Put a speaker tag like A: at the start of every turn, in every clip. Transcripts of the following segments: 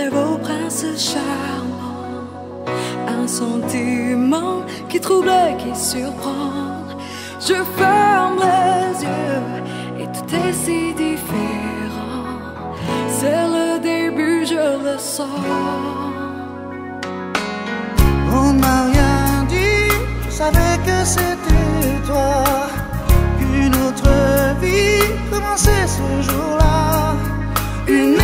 A: rêve au prince charmant, un sentiment qui trouble, qui surprend. Je ferme les yeux et tout est si différent. C'est le début, je le sens.
B: On m'a rien dit, je savais que c'était toi. Une autre vie commençait ce jour-là. Une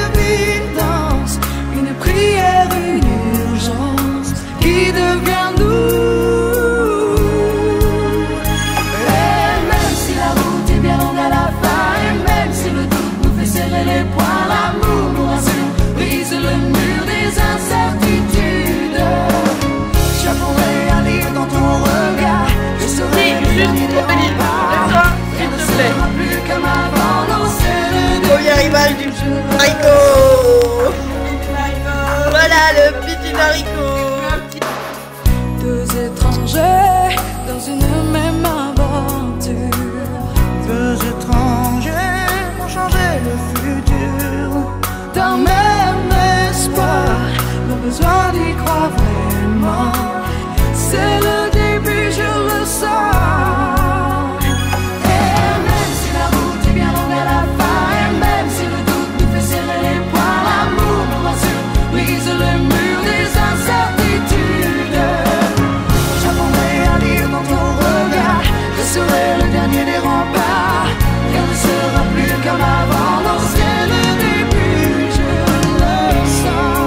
B: évidence, une prière, une urgence qui devient nous.
A: Et même si la route est bien longue à la fin, et même si le doute nous fait serrer les poings, l'amour nous rassure, brise le mur des incertitudes.
B: J'apprendrai à lire dans ton regard, je serai le dernier des remparts. Rien ne sera plus comme avant, non c'est le début.
C: Premier rival du haricot. Voilà le petit haricot.
A: Deux étrangers dans une même aventure.
B: Deux étrangers ont changé le futur.
A: D'un même espoir, nos besoin d'y croire vraiment. C'est le début, je le sens. Et même si la route est bien longue à la fin, et même si le doute nous fait serrer les poings, l'amour nous rassure, brise le mur des incertitudes.
B: J'apprendrai à lire dans ton regard, je serai le dernier des remparts.
A: Rien ne sera plus comme avant, non c'est le début, je le sens.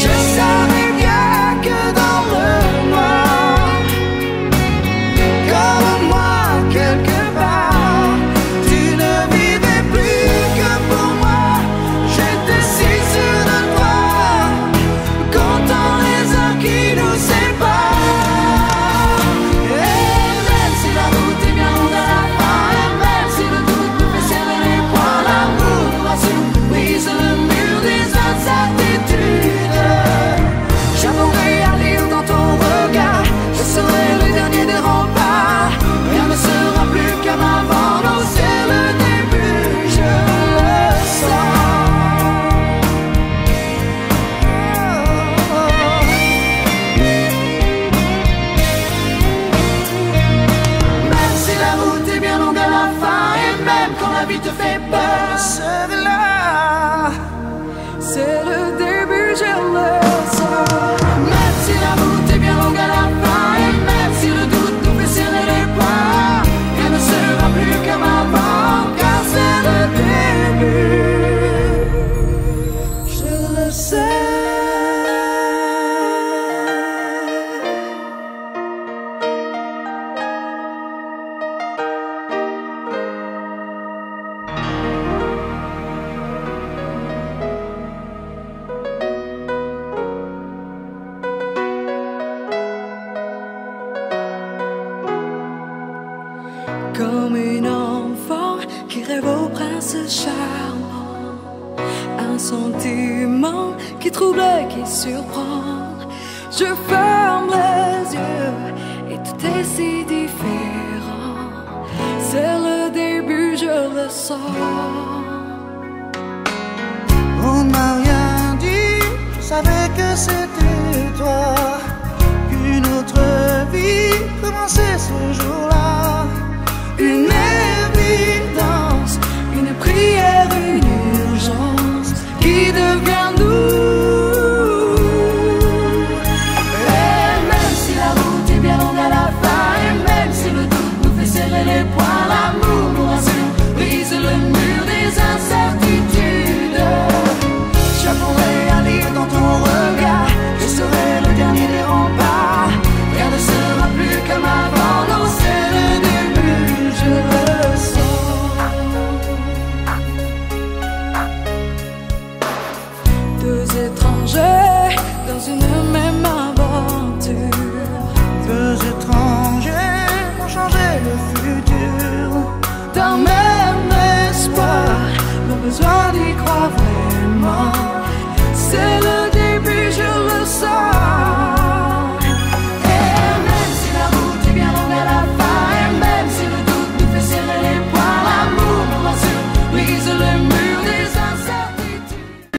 A: Je savais bien que dans le noir,
B: Comme moi, quelque part, tu ne vivais plus que pour moi. J'étais si sûr de toi, comptant les heures qui nous séparent.
A: et même si la route est bien longue à la fin, et même si le doute nous fait serrer les poings, l'amour nous rassure, brise le mur des incertitudes.
B: J'apprendrai à lire dans ton regard, je serai le dernier des remparts.
A: Rien ne sera plus comme avant, non c'est le début, je le sens. Même si la route est bien longue à la fin, et même quand la vie te fait peur,
B: Je serai là.
A: c'est le début, je le sens. Même si la route est bien longue à la fin, et même si le doute nous fait serrer les poings, rien ne sera plus comme avant, car c'est le début, je le sais. Comme une enfant qui rêve au prince charmant, un sentiment qui trouble, qui surprend. Je ferme les yeux et tout est si différent. C'est le début, je le sens.
B: On m'a rien dit, je savais que c'était toi. Une autre vie commençait ce jour-là.
A: Une évidence, une prière, une urgence qui devient nous. Et même si la route est bien longue à la fin, et même si le doute nous fait serrer les poings, l'amour nous rassure, brise le mur des incertitudes.
B: J'apprendrai à lire dans ton regard, je serai le dernier des remparts.
A: Rien ne sera plus comme avant, non c'est le début, je le sens. Deux étrangers dans une même aventure.
B: Deux étrangers ont changé le futur.
A: D'un même espoir, nos besoin d'y croire vraiment. C'est le